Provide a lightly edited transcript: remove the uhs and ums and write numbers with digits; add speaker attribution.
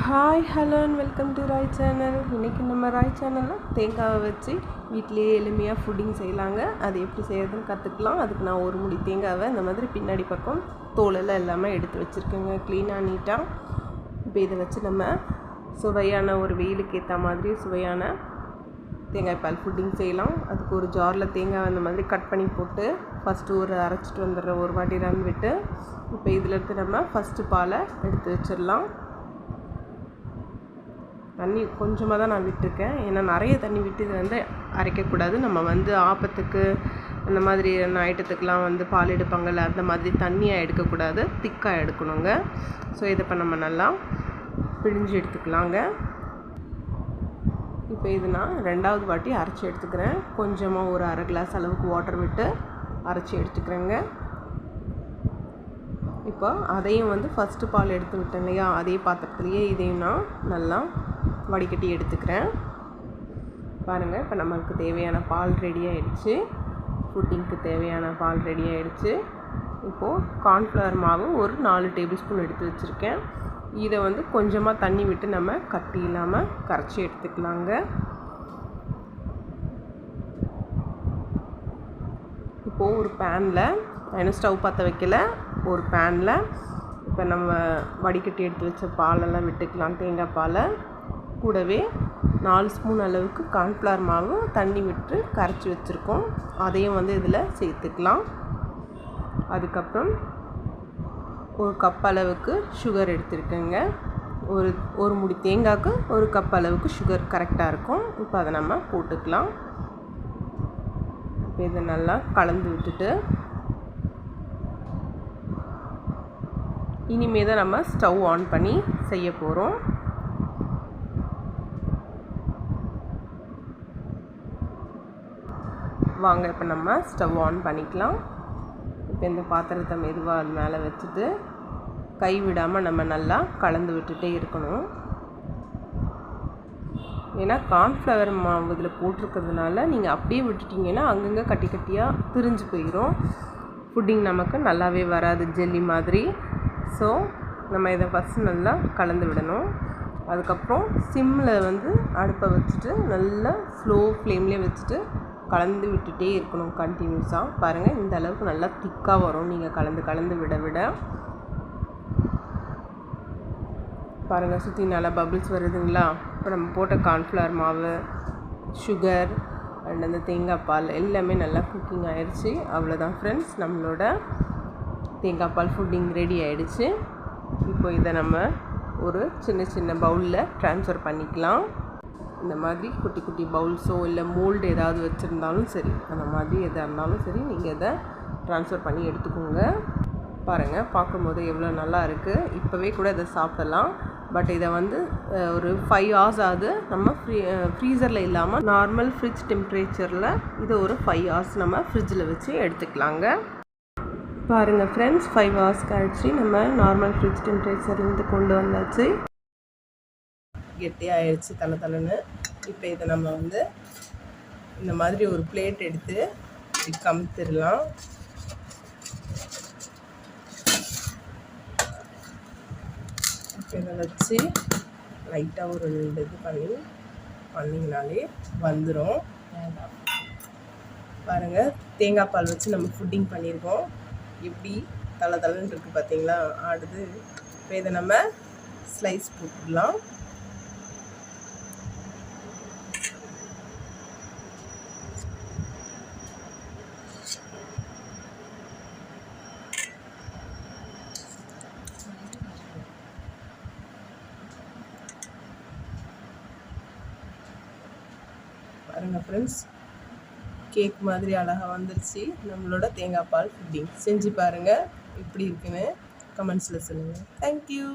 Speaker 1: Hi hello and welcome to Roy channel. இன்றைக்கி நம்ம ராய் சேனலில் தேங்காவை வச்சு வீட்டிலேயே எளிமையாக ஃபுட்டிங் செய்யலாங்க. அது எப்படி செய்யறதுன்னு கற்றுக்கலாம். அதுக்கு நான் ஒரு முடி தேங்காவை இந்த மாதிரி பின்னாடி பக்கம் தோலெல்லாம் இல்லாமல் எடுத்து வச்சுருக்கேங்க, க்ளீனாக நீட்டாக. இப்போ இதை வச்சு நம்ம சுவையான ஒரு வெயிலுக்கு ஏற்ற மாதிரி சுவையான தேங்காய் பால் ஃபுட்டிங் செய்யலாம். அதுக்கு ஒரு ஜாரில் தேங்காய் அந்த மாதிரி கட் பண்ணி போட்டு ஃபஸ்ட்டு ஒரு அரைச்சிட்டு வந்துடுற ஒரு வாட்டி ரன் விட்டு, இப்போ இதில் இருந்து நம்ம ஃபஸ்ட்டு பாலை எடுத்து வச்சிடலாம். தண்ணி கொஞ்சமாக தான் நான் விட்டுருக்கேன், ஏன்னா நிறைய தண்ணி விட்டு இது வந்து அரைக்கக்கூடாது. நம்ம ஆப்பத்துக்கு அந்த மாதிரி ஐட்டத்துக்கெலாம் பால் எடுப்பாங்கள்ல, அந்த மாதிரி தண்ணியாக எடுக்கக்கூடாது, திக்காக எடுக்கணுங்க. ஸோ இதை இப்போ நம்ம நல்லா பிழிஞ்சு எடுத்துக்கலாங்க. இப்போ இது நான் ரெண்டாவது வாட்டி அரைச்சி எடுத்துக்கிறேன். கொஞ்சமாக ஒரு அரை கிளாஸ் அளவுக்கு வாட்டர் விட்டு அரைச்சி எடுத்துக்கிறேங்க. இப்போ அதையும் ஃபஸ்ட்டு பால் எடுத்து விட்டேன் இல்லையா, அதே பாத்திரத்துலேயே இதையும் நான் நல்லா வடிகட்டி எடுத்துக்கிறேன். பாருங்கள், இப்போ நம்மளுக்கு தேவையான பால் ரெடி ஆகிடுச்சு. ஃபுட்டிங்க்கு தேவையான பால் ரெடி ஆகிடுச்சு. இப்போது கார்ன்ஃப்ளவர் மாவு ஒரு 4 டேபிள் ஸ்பூன் எடுத்து வச்சுருக்கேன். இதை கொஞ்சமாக தண்ணி விட்டு நம்ம கட்டி இல்லாமல் கரைச்சி எடுத்துக்கலாங்க. இப்போது ஒரு பேனில், நான் ஸ்டவ் பற்ற வைக்கல, ஒரு பேனில் இப்போ நம்ம வடிகட்டி எடுத்து வச்ச பாலெல்லாம் விட்டுக்கலாம். தேங்காய் பாலை கூடவே 4 ஸ்பூன் அளவுக்கு கார்ன்ஃப்ளவர் மாவு தண்ணி விட்டு கரைச்சி வச்சுருக்கோம், அதையும் இதில் சேர்த்துக்கலாம். அதுக்கப்புறம் ஒரு கப் அளவுக்கு சுகர் எடுத்துருக்கேங்க. ஒரு முடி தேங்காய்க்கு ஒரு கப் அளவுக்கு சுகர் கரெக்டாக இருக்கும். இப்போ அதை நம்ம போட்டுக்கலாம். இப்போ இதை நல்லா கலந்து விட்டுட்டு இனிமேல் தான் நம்ம ஸ்டவ் ஆன் பண்ணி செய்ய போகிறோம். வாங்க, இப்போ நம்ம ஸ்டவ் ஆன் பண்ணிக்கலாம். இப்போ இந்த பாத்திரத்தை மெதுவாக அது மேலே வச்சுட்டு கை விடாமல் நம்ம நல்லா கலந்து விட்டுட்டே இருக்கணும். ஏன்னா கார்ன்ஃப்ளவர் மாவு இதில் போட்டிருக்கிறதுனால நீங்கள் அப்படியே விட்டுட்டிங்கன்னா அங்கங்கே கட்டி கட்டியாக திரிஞ்சு போயிடும். ஃபுட்டிங் நமக்கு நல்லாவே வராது, ஜெல்லி மாதிரி. ஸோ நம்ம இதை ஃபஸ்ட்டு நல்லா கலந்து விடணும். அதுக்கப்புறம் சிம்மில் அடுப்பை வச்சுட்டு நல்லா ஸ்லோ ஃப்ளேம்லேயே வச்சுட்டு கலந்து விட்டுட்டே இருக்கணும் கண்டினியூஸாக. பாருங்கள், இந்த அளவுக்கு நல்லா திக்காக வரும் நீங்கள் கலந்து விட விட. பாருங்கள், சுற்றி நல்லா பபிள்ஸ் வருதுங்களா. இப்போ நம்ம போட்ட கார்ன்ஃப்ளவர் மாவு, சுகர் அண்ட் அந்த தேங்காய் பால் எல்லாமே நல்லா குக்கிங் ஆகிடுச்சு. அவ்வளோதான் ஃப்ரெண்ட்ஸ், நம்மளோட தேங்காய் பால் ஃபுட்டிங் ரெடி ஆகிடுச்சு. இப்போ இதை நம்ம ஒரு சின்ன சின்ன பவுலில் ட்ரான்ஸ்ஃபர் பண்ணிக்கலாம். இந்த மாதிரி குட்டி குட்டி பவுல்ஸோ இல்லை மோல்டு ஏதாவது வச்சுருந்தாலும் சரி, அந்த மாதிரி எதாக இருந்தாலும் சரி, நீங்கள் இதை ட்ரான்ஸ்ஃபர் பண்ணி எடுத்துக்கோங்க. பாருங்கள், பார்க்கும்போது எவ்வளோ நல்லா இருக்குது. இப்போவே கூட இதை சாப்பிடலாம். பட் இதை ஒரு 5 hours ஆகுது நம்ம ஃப்ரீசரில் இல்லாமல் நார்மல் ஃப்ரிட்ஜ் டெம்பரேச்சரில் இதை ஒரு 5 hours நம்ம ஃப்ரிட்ஜில் வச்சு எடுத்துக்கலாங்க. பாருங்கள் ஃப்ரெண்ட்ஸ், 5 hours கழிச்சு நம்ம நார்மல் ஃப்ரிட்ஜ் டெம்பரேச்சர்லேருந்து கொண்டு வந்தாச்சு. கெட்டியாகிடுச்சு தலை. இப்போ இதை நம்ம இந்த மாதிரி ஒரு பிளேட் எடுத்து கமுத்திடலாம். இப்போ இதை வச்சு லைட்டாக ஒரு 2 இது பண்ணிங்கனாலே வந்துடும். பாருங்கள், தேங்காய் பால் வச்சு நம்ம ஃபுட்டிங் பண்ணியிருக்கோம். எப்படி தலைன்னு இருக்குது பார்த்தீங்களா, ஆடுது. இப்போ இதை நம்ம ஸ்லைஸ் போட்டுடலாம். பாருங்கள் ஃப்ரெண்ட்ஸ், கேக் மாதிரி அழகாக வந்துருச்சு நம்மளோட தேங்காய் பால் ஃபுட்டிங். செஞ்சு பாருங்கள், எப்படி இருக்குன்னு கமெண்ட்ஸில் சொல்லுங்கள். தேங்க்யூ.